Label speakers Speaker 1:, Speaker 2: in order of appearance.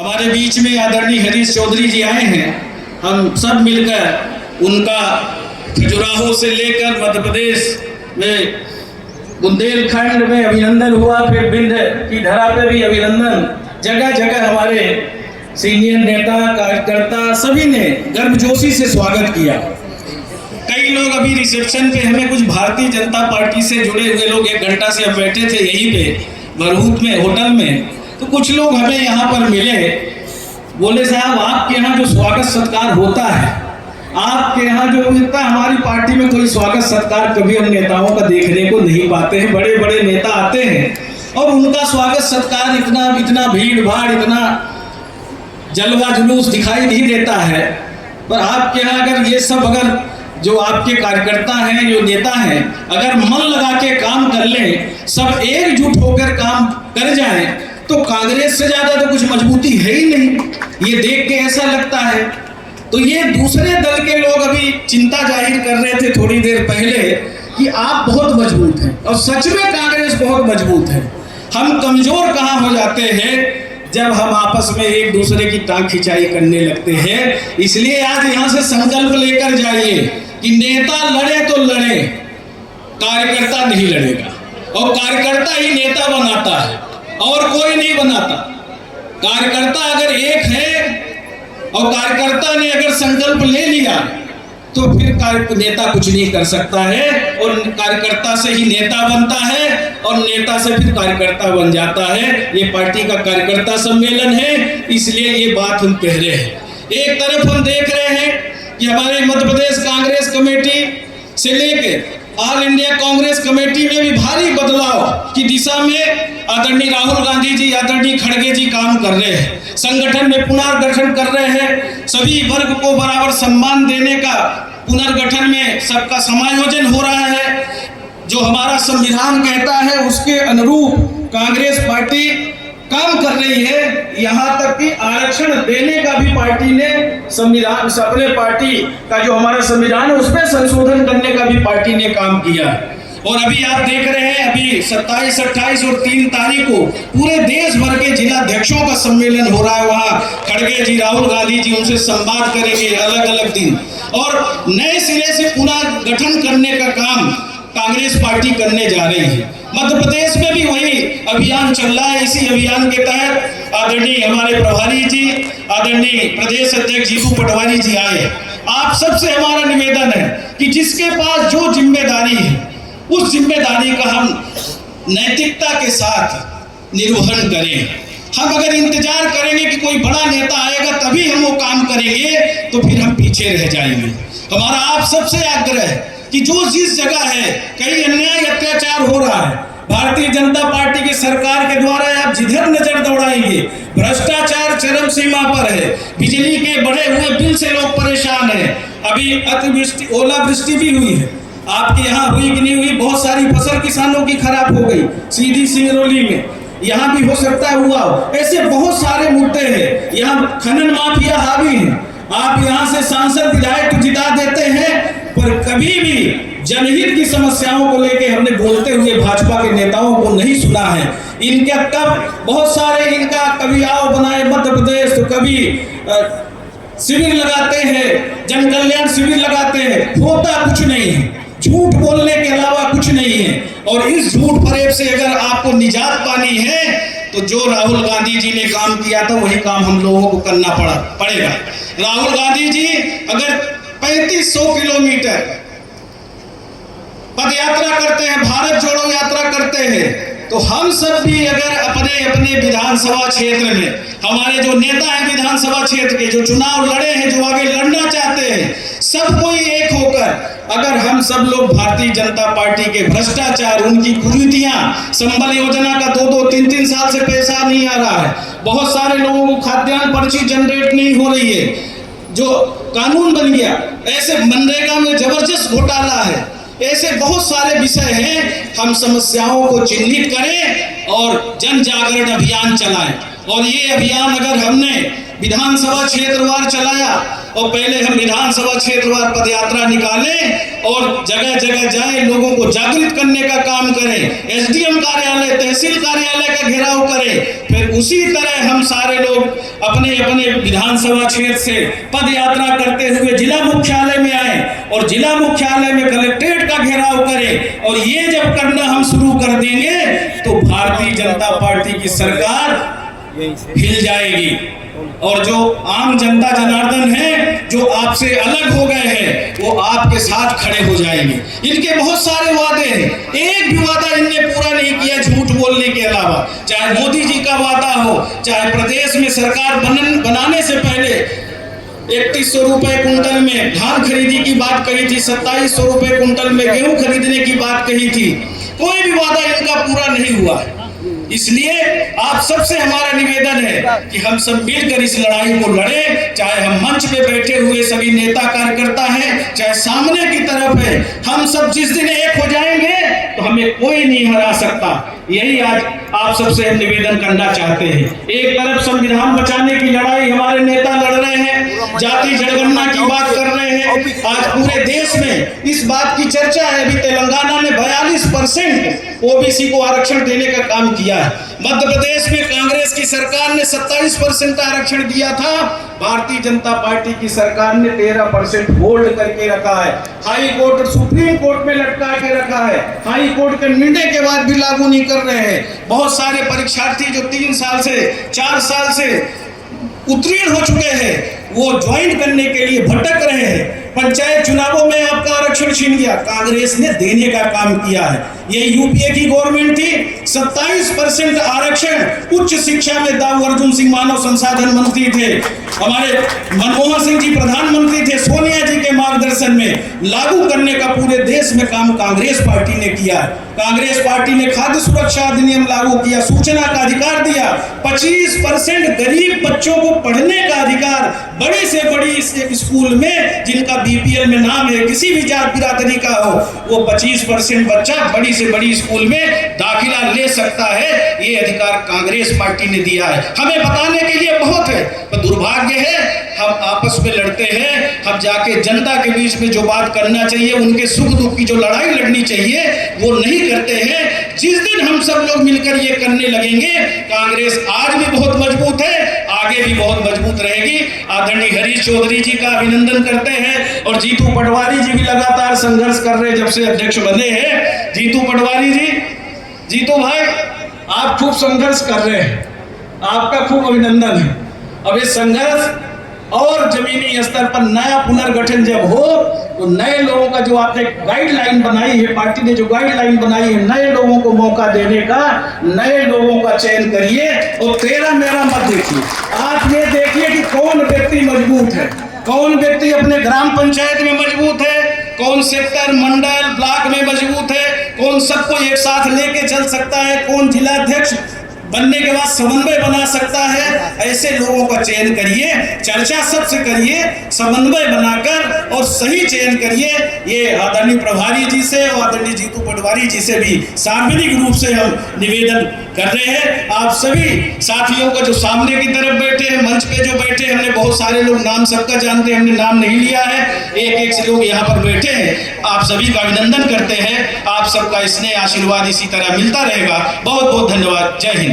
Speaker 1: हमारे बीच में आदरणीय हरीश चौधरी जी आए हैं। हम सब मिलकर उनका खजुराहो से लेकर मध्य प्रदेश में बुंदेलखंड में अभिनंदन हुआ, फिर बिंद की धरा पे भी अभिनंदन, जगह जगह हमारे सीनियर नेता कार्यकर्ता सभी ने गर्मजोशी से स्वागत किया। कई लोग अभी रिसेप्शन पे हमें कुछ भारतीय जनता पार्टी से जुड़े हुए लोग 1 घंटा से अब बैठे थे यहीं पे भरहूत में होटल में, तो कुछ लोग हमें यहाँ पर मिले, बोले साहब आपके यहाँ जो स्वागत सत्कार होता है, आपके यहाँ जो इतना, हमारी पार्टी में कोई स्वागत सत्कार कभी हम नेताओं का देखने को नहीं पाते हैं। बड़े बड़े नेता आते हैं और उनका स्वागत सत्कार इतना भीड़ भाड़, इतना जलवा जुलूस दिखाई नहीं देता है। पर आपके यहाँ अगर ये सब, अगर जो आपके कार्यकर्ता हैं, जो नेता हैं, अगर मन लगा के काम कर लें, सब एकजुट होकर काम कर जाएं, तो कांग्रेस से ज्यादा तो कुछ मजबूती है ही नहीं। ये देख के ऐसा लगता है। तो ये दूसरे दल के लोग अभी चिंता जाहिर कर रहे थे थोड़ी देर पहले कि आप बहुत मजबूत हैं, और सच में कांग्रेस बहुत मजबूत है। हम कमजोर कहाँ हो जाते हैं जब हम आपस में एक दूसरे की टांग खिंचाई करने लगते हैं। इसलिए आज यहाँ से संकल्प लेकर जाइए कि नेता लड़े तो लड़े, कार्यकर्ता नहीं लड़ेगा, और कार्यकर्ता ही नेता बनाता है और कोई नहीं बनाता। कार्यकर्ता अगर एक है और कार्यकर्ता ने अगर संकल्प ले लिया तो फिर नेता कुछ नहीं कर सकता है, और कार्यकर्ता से ही नेता बनता है और नेता से फिर कार्यकर्ता बन जाता है। ये पार्टी का कार्यकर्ता सम्मेलन है, इसलिए ये बात हम कह रहे हैं। एक तरफ हम देख रहे हैं कि हमारे मध्य प्रदेश कांग्रेस कमेटी से लेकर ऑल इंडिया कांग्रेस कमेटी में भी भारी बदलाव की दिशा में आदरणीय राहुल गांधी जी, आदरणीय खड़गे जी काम कर रहे हैं। संगठन में पुनर्गठन कर रहे हैं, सभी वर्ग को बराबर सम्मान देने का पुनर्गठन में सबका समायोजन हो रहा है। जो हमारा संविधान कहता है उसके अनुरूप कांग्रेस पार्टी काम कर रही है। यहाँ तक कि आरक्षण देने का भी पार्टी ने संविधान, अपने पार्टी का जो हमारा संविधान है उसमें संशोधन करने का भी पार्टी ने काम किया। और अभी आप देख रहे हैं, अभी 27, 28 और 3 तारीख को पूरे देश भर के जिलाध्यक्षों का सम्मेलन हो रहा है। वहाँ खड़गे जी, राहुल गांधी जी उनसे संवाद करेंगे अलग अलग दिन, और नए सिरे से पुनर्गठन करने का काम कांग्रेस पार्टी करने जा रही है। मध्य प्रदेश में भी वही अभियान चल रहा है। इसी अभियान के तहत आदरणीय हमारे प्रभारी जी, आदरणीय प्रदेश अध्यक्ष जीतू पटवारी जी आए। आप सबसे हमारा निवेदन है कि जिसके पास जो जिम्मेदारी है उस जिम्मेदारी का हम नैतिकता के साथ निर्वहन करें। हम अगर इंतजार करेंगे कि कोई बड़ा नेता आएगा तभी हम वो काम करेंगे तो फिर हम पीछे रह जाएंगे। हमारा आप सबसे आग्रह है कि जो जिस जगह है कहीं अन्याय अत्याचार हो रहा है, भारतीय जनता पार्टी की सरकार के द्वारा आप जिधर नजर दौड़ाएंगे भ्रष्टाचार चरम सीमा पर है, बिजली के बढ़े हुए बिल से लोग परेशान हैं। अभी अतिवृष्टि, ओलावृष्टि भी हुई है, आपके यहाँ हुई कि नहीं हुई, बहुत सारी फसल किसानों की खराब हो गई, सीधी सिंगरौली में, यहाँ भी हो सकता है हुआ हो। ऐसे बहुत सारे मुद्दे हैं। यहाँ खनन माफिया हावी है। आप यहाँ से सांसद विधायक तो जिता देते हैं, पर कभी भी जनहित की समस्याओं को लेकर हमने बोलते हुए भाजपा के नेताओं को नहीं सुना है। इनके कब बहुत सारे, इनका कभी आओ बनाए मध्य प्रदेश, तो कभी शिविर लगाते हैं, जन कल्याण शिविर लगाते हैं, होता कुछ नहीं है, झूठ बोलने के अलावा कुछ नहीं है। और इस झूठ फरेब से अगर आपको निजात पानी है तो जो राहुल गांधी जी ने काम किया था वही काम हम लोगों को करना पड़ेगा। राहुल गांधी जी अगर 3500 किलोमीटर पद यात्रा करते हैं, भारत जोड़ो यात्रा करते हैं, तो हम सब भी अगर अपने अपने विधानसभा क्षेत्र में, हमारे जो नेता हैं विधानसभा क्षेत्र के, जो चुनाव लड़े हैं, जो आगे लड़ना चाहते हैं, सब कोई एक होकर अगर हम सब लोग भारतीय जनता पार्टी के भ्रष्टाचार, उनकी कुरीतियां, संबल योजना का 2-2, 3-3 साल से पैसा नहीं आ रहा है, बहुत सारे लोगों को खाद्यान्न पर्ची जनरेट नहीं हो रही है, जो कानून बन गया, ऐसे मनरेगा में जबरदस्त घोटाला है, ऐसे बहुत सारे विषय हैं। हम समस्याओं को चिन्हित करें और जन जागरण अभियान चलाएं। और ये अभियान अगर हमने विधानसभा क्षेत्रवार चलाया और पहले हम विधानसभा क्षेत्रवार पदयात्रा निकालें और जगह जगह जाएं, लोगों को जागृत करने का काम करें, एसडीएम कार्यालय, तहसील कार्यालय का घेराव करें। फिर उसी तरह हम सारे लोग अपने अपने विधानसभा क्षेत्र से पद यात्रा करते हुए जिला मुख्यालय में आए और जिला मुख्यालय में कलेक्ट्रेट का घेराव करें। और ये जब करना हम शुरू कर देंगे तो भारतीय जनता पार्टी की सरकार हिल जाएगी और जो आम जनता जनार्दन है, जो आपसे अलग हो गए हैं, वो आपके साथ खड़े हो जाएंगे। इनके बहुत सारे वादे हैं, एक भी वादा इनने पूरा नहीं किया झूठ बोलने के अलावा। चाहे मोदी जी का वादा हो, चाहे प्रदेश में सरकार बनाने से पहले 3100 रुपए कुंटल में धान खरीदी की बात कही थी, 2700 रुपए कुंटल में गेहूं खरीदने की बात कही थी। कोई भी वादा इनका पूरा नहीं हुआ है। इसलिए आप सबसे हमारा निवेदन है कि हम सब मिलकर इस लड़ाई को लड़ें। चाहे हम मंच पे बैठे हुए सभी नेता कार्यकर्ता हैं, चाहे सामने की तरफ है, हम सब जिस दिन एक हो जाएंगे तो हमें कोई नहीं हरा सकता। यही आज आप सबसे हम निवेदन करना चाहते हैं। एक तरफ संविधान बचाने की लड़ाई हमारे नेता लड़ रहे हैं, जाति जनगणना की बात कर रहे हैं। आज पूरे देश में इस बात की चर्चा है, अभी तेलंगाना ने 42% ओबीसी को आरक्षण देने का काम किया है। मध्य प्रदेश में कांग्रेस की सरकार ने 27% आरक्षण दिया था, भारतीय जनता पार्टी की सरकार ने 13% होल्ड करके रखा है। हाई कोर्ट, सुप्रीम कोर्ट में लटका के रखा है। हाई कोर्ट के निर्णय के बाद भी लागू नहीं कर रहे हैं। बहुत सारे परीक्षार्थी जो 3 साल से 4 साल से उत्तीर्ण हो चुके हैं, वो ज्वाइन करने के लिए भटक रहे हैं। पंचायत चुनावों में आपका आरक्षण छीन गया, कांग्रेस ने देने का काम किया है। ये यूपीए की गवर्नमेंट थी, 27% आरक्षण उच्च शिक्षा में दाऊ अर्जुन सिंह मानव संसाधन मंत्री थे, हमारे मनमोहन सिंह जी प्रधानमंत्री थे, सोनिया जी के मार्गदर्शन में लागू करने का पूरे देश में काम कांग्रेस पार्टी ने किया। कांग्रेस पार्टी ने खाद्य सुरक्षा अधिनियम लागू किया, सूचना का अधिकार दिया, 25% गरीब बच्चों को पढ़ने का अधिकार, बड़ी से बड़ी स्कूल में जिनका बीपीएल में नाम है, किसी भी जात बिरादरी का हो, वो 25% बच्चा बड़ी से बड़ी स्कूल में दाखिला ले सकता है। ये अधिकार कांग्रेस पार्टी ने दिया है। हमें बताने के लिए बहुत है, पर दुर्भाग्य है हम आपस में लड़ते हैं। हम जाके जनता के बीच में जो बात करना चाहिए, उनके सुख दुख की जो लड़ाई लड़नी चाहिए, वो नहीं करते हैं। जिस दिन हम सब लोग मिलकर ये करने लगेंगे, कांग्रेस आज भी बहुत मजबूत है, आगे भी बहुत मजबूत रहेगी। आदरणीय हरीश चौधरी जी का अभिनंदन करते हैं और जीतू पटवारी जी भी लगातार संघर्ष कर रहे हैं जब से अध्यक्ष बने हैं। जीतू पटवारी जी, जीतू भाई, आप खूब संघर्ष कर रहे हैं, आपका खूब अभिनंदन है। अब इस संघर्ष और जमीनी स्तर पर नया पुनर्गठन जब हो तो नए लोगों का जो आपने गाइडलाइन बनाई है, पार्टी ने जो गाइडलाइन बनाई है, नए लोगों को मौका देने का, नए लोगों का चयन करिए और तेरा मेरा मत देखिए। आप ये देखिए कि कौन व्यक्ति मजबूत है, कौन व्यक्ति अपने ग्राम पंचायत में मजबूत है, कौन सेक्टर, मंडल, ब्लॉक में मजबूत है, कौन सबको एक साथ लेके चल सकता है, कौन जिलाध्यक्ष बनने के बाद समन्वय बना सकता है। ऐसे लोगों का चयन करिए, चर्चा सबसे करिए, समन्वय बनाकर और सही चयन करिए। ये आदरणीय प्रभारी जी से और आदरणीय जीतू पटवारी जी से भी सार्वजनिक रूप से हम निवेदन कर रहे हैं। आप सभी साथियों का जो सामने की तरफ बैठे हैं, मंच पे जो बैठे हैं, हमने बहुत सारे लोग नाम सबका जानते हैं, हमने नाम नहीं लिया है, एक एक से लोग यहाँ पर बैठे हैं। आप सभी का अभिनंदन करते हैं। आप सबका स्नेह आशीर्वाद इसी तरह मिलता रहेगा। बहुत बहुत धन्यवाद। जय हिंद।